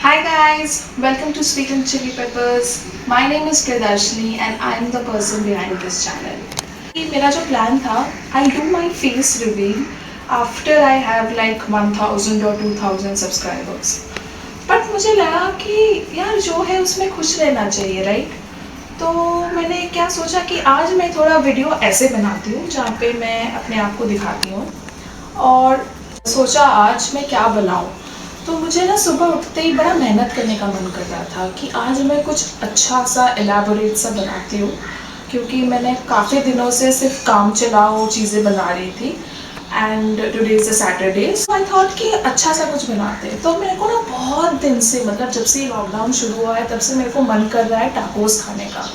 Hi guys, welcome to Sweet and Chili Peppers. My name is Priyadarshini and I am the person behind this channel. मेरा जो plan था, I'll do my face reveal after I have like 1000 or 2000 subscribers. But मुझे लगा कि यार जो है उसमें खुश रहना चाहिए, राइट? तो मैंने क्या सोचा कि आज मैं थोड़ा वीडियो ऐसे बनाती हूँ जहाँ पे मैं अपने आप को दिखाती हूँ और सोचा आज मैं क्या बनाऊँ। तो मुझे ना सुबह उठते ही बड़ा मेहनत करने का मन कर रहा था कि आज मैं कुछ अच्छा सा एलैबोरेट सा बनाती हूँ, क्योंकि मैंने काफ़ी दिनों से सिर्फ काम चलाओ चीज़ें बना रही थी and today is a Saturday, so I thought कि अच्छा सा कुछ बनाते हैं। तो मेरे को ना बहुत दिन से, मतलब जब से लॉकडाउन शुरू हुआ है तब से मेरे को मन कर रहा है टाकोस खाने का,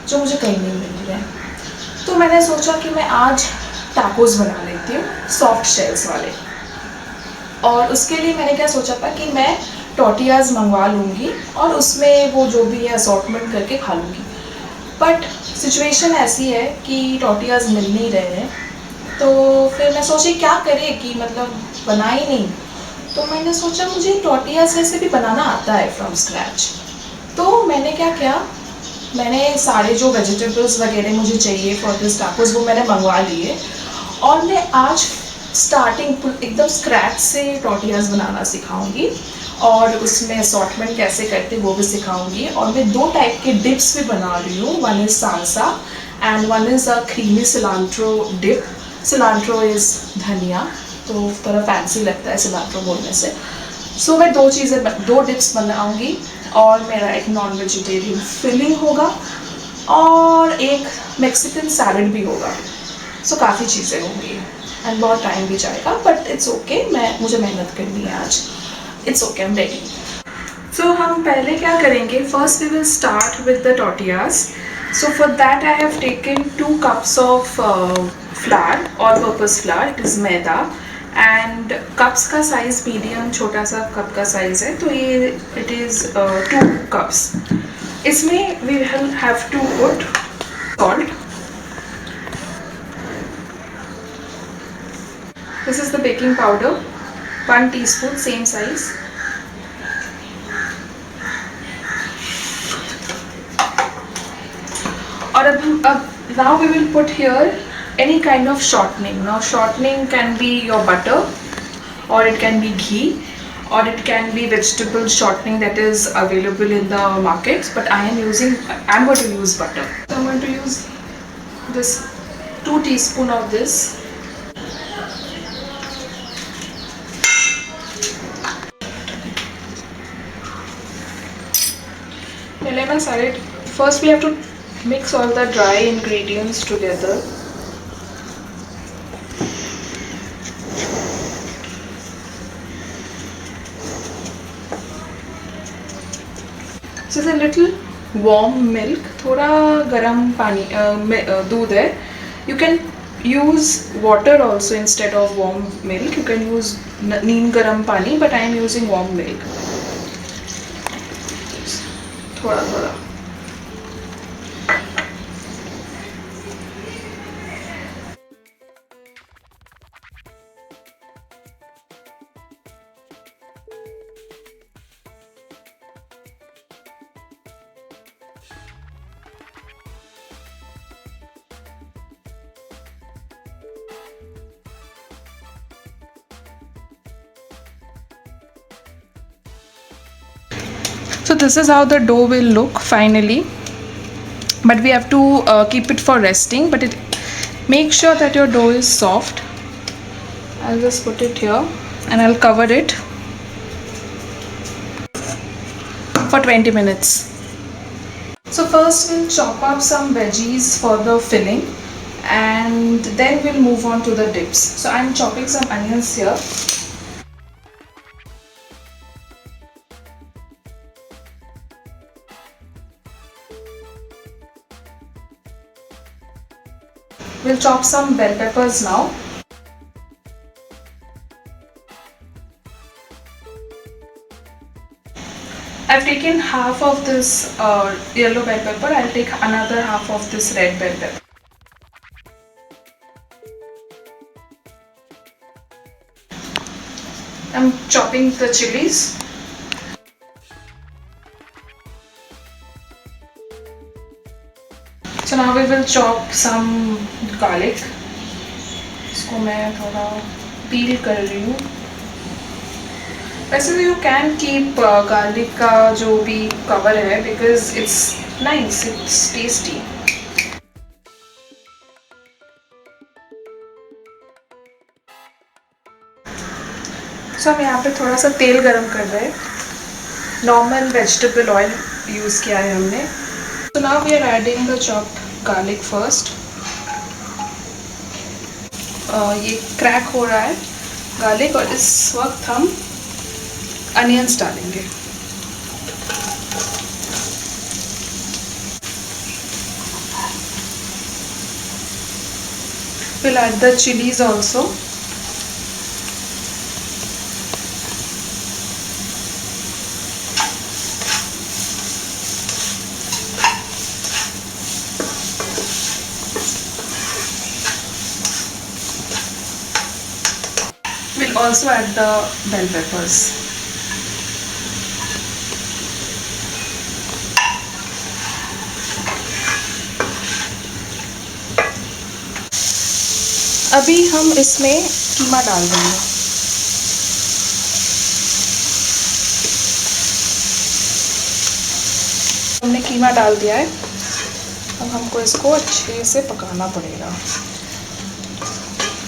जो मुझे कहीं नहीं मिल रहा है। तो मैंने सोचा कि मैं आज टाकोस बना लेती हूँ, सॉफ्ट शेल्स वाले। और उसके लिए मैंने क्या सोचा था कि मैं टोटियाज़ मंगवा लूँगी और उसमें वो जो भी है असॉर्टमेंट करके खा लूँगी। बट सिचुएशन ऐसी है कि टोटियाज़ मिल नहीं रहे हैं, तो फिर मैं सोची क्या करें कि मतलब बना ही नहीं। तो मैंने सोचा मुझे टोटियाज़ वैसे भी बनाना आता है फ्रॉम स्क्रैच। तो मैंने क्या किया, मैंने सारे जो वेजिटेबल्स वगैरह मुझे चाहिए फॉर दिस टाकोस वो मैंने मंगवा लिए और मैं आज स्टार्टिंग एकदम स्क्रैच से टोटियाज़ बनाना सिखाऊंगी और उसमें असॉर्टमेंट कैसे करते वो भी सिखाऊंगी। और मैं दो टाइप के डिप्स भी बना रही हूँ, one is salsa and one is a creamy cilantro dip. Cilantro is dhania, तो थोड़ा फैंसी लगता है सिलांट्रो बोलने से। सो मैं दो डिप्स बनाऊंगी और मेरा एक नॉन वेजिटेरियन फिलिंग होगा और एक मेक्सिकन सैलड भी होगा। सो काफ़ी चीज़ें होंगी एंड बहुत टाइम भी जाएगा, बट इट्स ओके, मुझे मेहनत करनी है आज। It's okay, I am ready. So हम पहले क्या करेंगे, first we will start with the टोटियाज। So for that I have taken 2 cups of flour, all purpose flour, it is maida. And cups का साइज़ मीडियम, छोटा सा कप का size है, तो ये इट इज़ 2 cups। इसमें we will have to put salt. This is the baking powder, 1 teaspoon, same size. और अब now we will put here any kind of shortening. Now shortening can be your butter or it can be ghee or it can be vegetable shortening that is available in the markets, but I'm going to use butter. So I'm going to use this 2 teaspoon of this. पहले मैं सारे, first we have to mix all the dry ingredients together. So it's a little warm milk, थोड़ा गरम पानी दूध है. You can use water also instead of warm milk. You can use नीम गरम पानी, but I am using warm milk. थोड़ा थोड़ा. So this is how the dough will look finally, but we have to keep it for resting, but make sure that your dough is soft. I'll just put it here and I'll cover it for 20 minutes. So first we'll chop up some veggies for the filling and then we'll move on to the dips. So I'm chopping some onions here. We'll chop some bell peppers now. I've taken half of this yellow bell pepper. I'll take another half of this red bell pepper. I'm chopping the chilies. So now we will chop some garlic. इसको मैं थोड़ा पील कर रही हूँ. वैसे तो you can keep garlic का जो भी कवर है because it's nice, it's tasty. So हम यहाँ पे थोड़ा सा तेल गरम कर रहे हैं. नॉर्मल वेजिटेबल ऑयल यूज़ किया है हमने. So now we are adding the chopped garlic first. ये क्रैक हो रहा है गार्लिक और इस वक्त हम अनियंस डालेंगे. We'll add the chilies also. We'll also add the bell peppers. अभी हम इसमें कीमा डाल देंगे. हमने कीमा डाल दिया है. अब हमको इसको अच्छे से पकाना पड़ेगा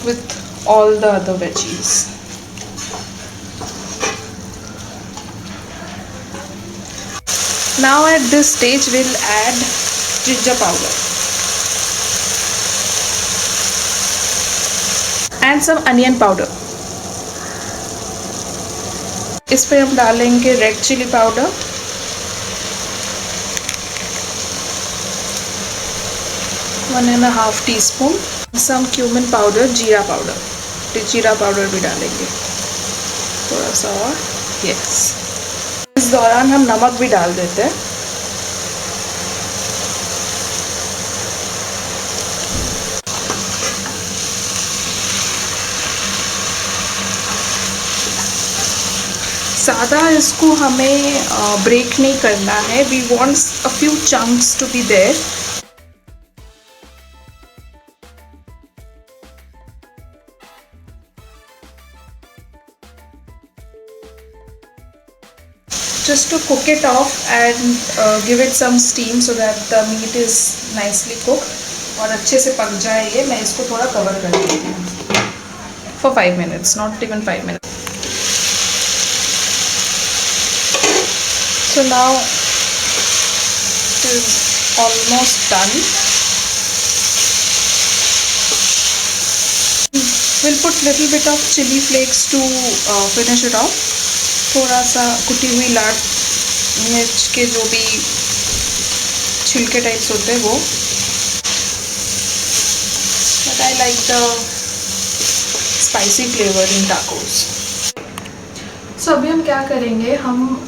with all the other veggies. Now at this stage we'll add ginger powder and some onion powder. इस पे हम डालेंगे रेड चिली पाउडर, 1.5 टीस्पून, सम क्यूमिन पाउडर, जीरा पाउडर. जीरा पाउडर भी डालेंगे थोड़ा सा और. यस, इस दौरान हम नमक भी डाल देते हैं. ज़्यादा इसको हमें ब्रेक नहीं करना है. We want a few chunks to be there. Just to cook it off and give it some steam so that the meat is nicely cooked और अच्छे से पक जाए ये. मैं इसको थोड़ा कवर कर देती हूँ for 5 minutes, not even 5 minutes. So now it is almost done. We'll put little bit of chili flakes to finish it off. थोड़ा सा कुटी हुई लाल मिर्च के जो भी छिलके टाइप्स होते हैं वो. But I like the spicy flavour in tacos. So अभी हम क्या करेंगे, हम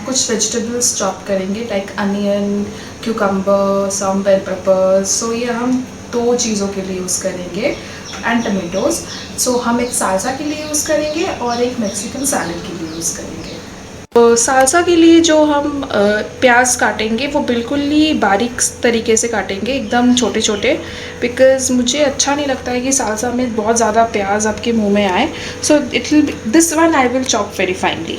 कुछ वेजिटेबल्स चॉप करेंगे like onion, cucumber, some bell peppers. So ये हम 2 चीज़ों के लिए यूज़ करेंगे एंड टमेटोज़. सो हम एक सालसा के लिए यूज़ करेंगे और एक मेक्सिकन सैलेड के लिए यूज़ करेंगे. सालसा के लिए जो हम प्याज काटेंगे वो बिल्कुल ही बारीक तरीके से काटेंगे, एकदम छोटे छोटे, बिकॉज़ मुझे अच्छा नहीं लगता है कि सालसा में बहुत ज़्यादा प्याज आपके मुंह में आए. So it will this one I will chop very finely.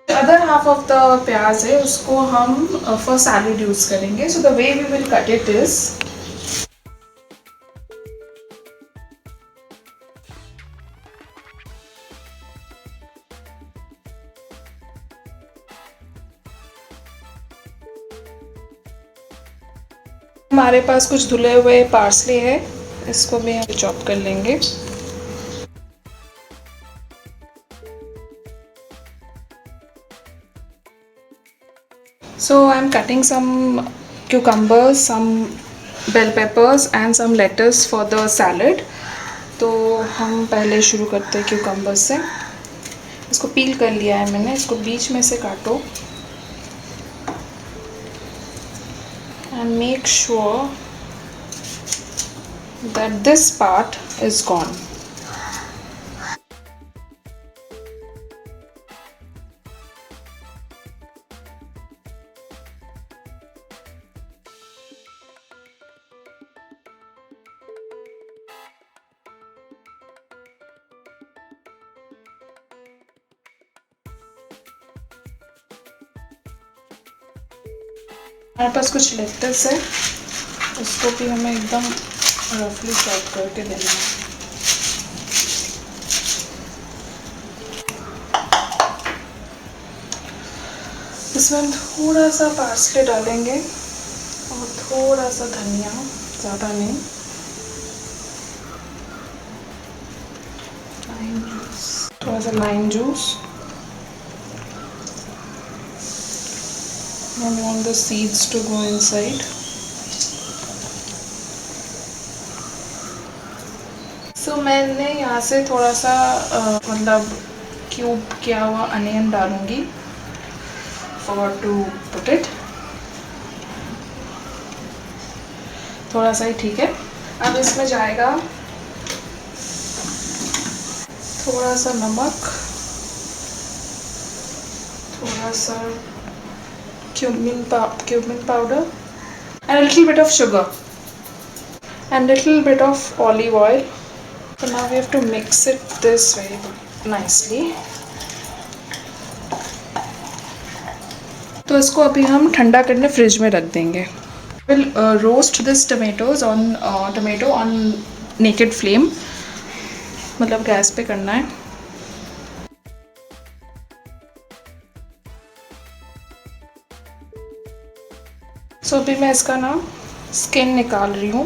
Other half of the pyaaz है उसको हम फॉर सैलेड यूज़ करेंगे. So the way we will cut it is, हमारे पास कुछ धुले हुए पार्सले है, इसको भी हम चॉप कर लेंगे. So I'm cutting some cucumbers, some bell peppers and some lettuce for the salad. तो हम पहले शुरू करते हैं cucumbers से. इसको पील कर लिया है मैंने, इसको बीच में से काटो and make sure that this part is gone. हमारे पास कुछ लेट्स है, उसको भी हमें एकदम रफली चॉप करके देना है। इसमें हम थोड़ा सा पार्सले डालेंगे और थोड़ा सा धनिया, ज़्यादा नहीं। थोड़ा सा lime juice. I want the seeds to go inside. So मैंने यहाँ से थोड़ा सा मतलब क्यूब किया हुआ अनियन डालूंगी। Forgot to put it. थोड़ा सा ही ठीक है। अब इसमें जाएगा थोड़ा सा नमक, थोड़ा सा cumin powder, and a little bit of sugar and little bit of olive oil. So now we have to mix it this way nicely. तो इसको अभी हम ठंडा करने फ्रिज में रख देंगे। We'll roast this tomato on naked flame, मतलब गैस पे करना है। सो अभी मैं इसका ना स्किन निकाल रही हूँ।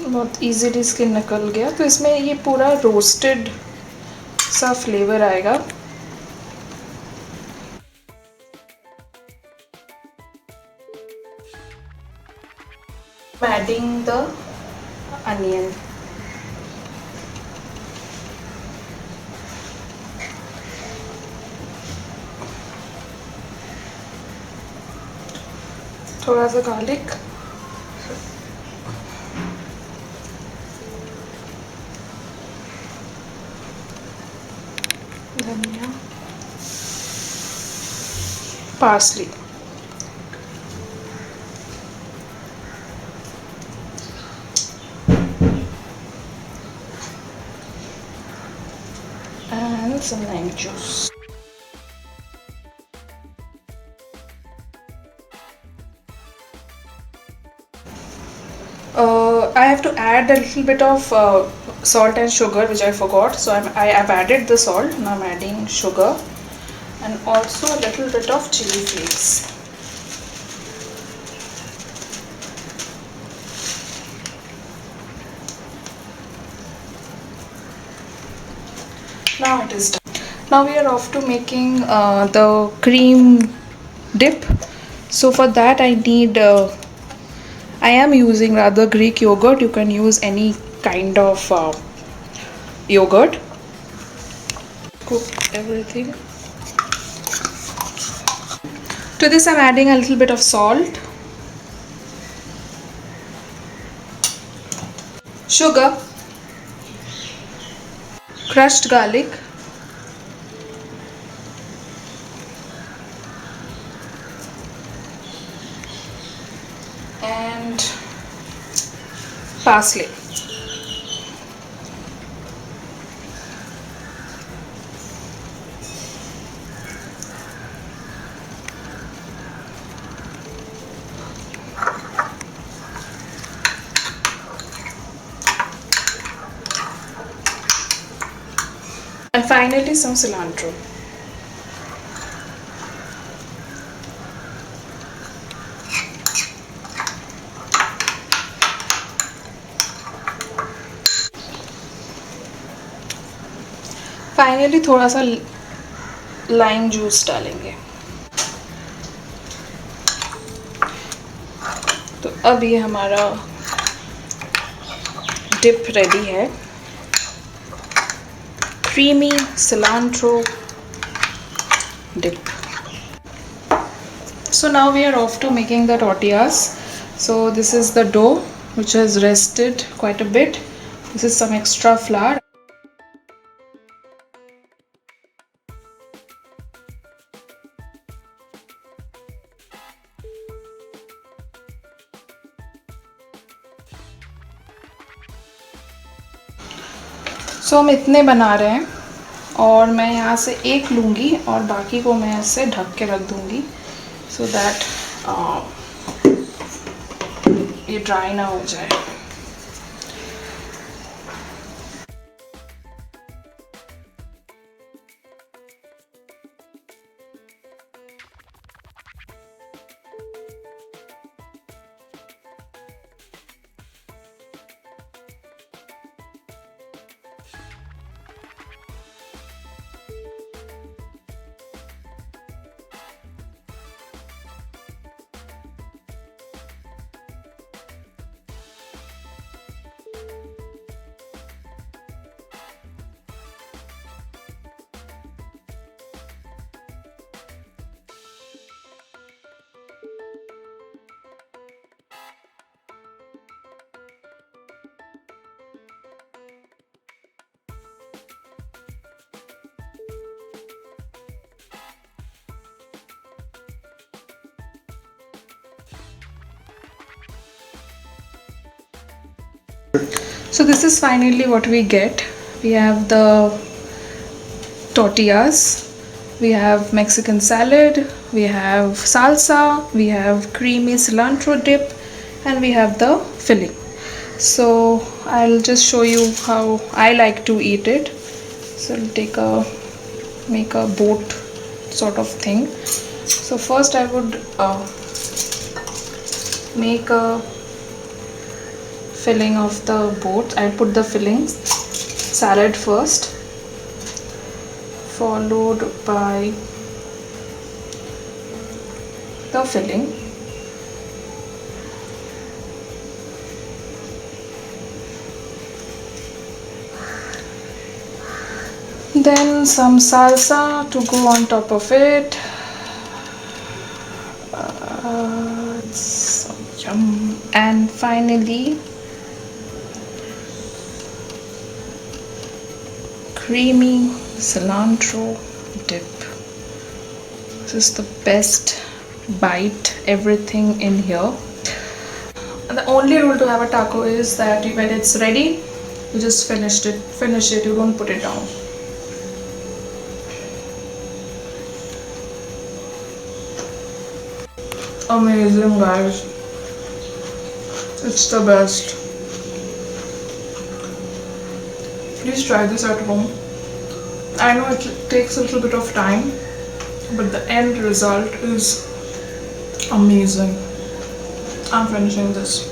बहुत इजीली स्किन निकल गया। तो इसमें ये पूरा रोस्टेड सा फ्लेवर आएगा। Adding the onion. थोड़ा सा गार्लिक, धनिया, partially, and some lime juice. I have to add a little bit of salt and sugar, which I forgot. So I have added the salt. Now I'm adding sugar and also a little bit of chili flakes. Now it is done. Now we are off to making the cream dip. So for that I am using rather Greek yogurt. You can use any kind of yogurt. Cook everything. To this I'm adding a little bit of salt, sugar, crushed garlic, and parsley. And finally some cilantro. Finally थोड़ा सा lime juice डालेंगे। तो अब ये हमारा dip ready है। Creamy cilantro dip. So now we are off to making the tortillas. So this is the dough which has rested quite a bit. This is some extra flour. So हम इतने बना रहे हैं और मैं यहाँ से एक लूँगी और बाकी को मैं ऐसे ढक के रख दूँगी सो दैट ये ड्राई ना हो जाए। So this is finally what we get. We have the tortillas, we have Mexican salad, we have salsa, we have creamy cilantro dip, and we have the filling. So I'll just show you how I like to eat it. So I'll make a boat sort of thing. So first I would make a filling of the boat. I'll put the fillings salad first, followed by the filling, then some salsa to go on top of it. So yum. And finally creamy cilantro dip. This is the best bite, everything in here. And the only rule to have a taco is that when it's ready, you just finish it, you don't put it down. Amazing, guys. It's the best. Please try this at home. I know it takes a little bit of time, but the end result is amazing. I'm finishing this.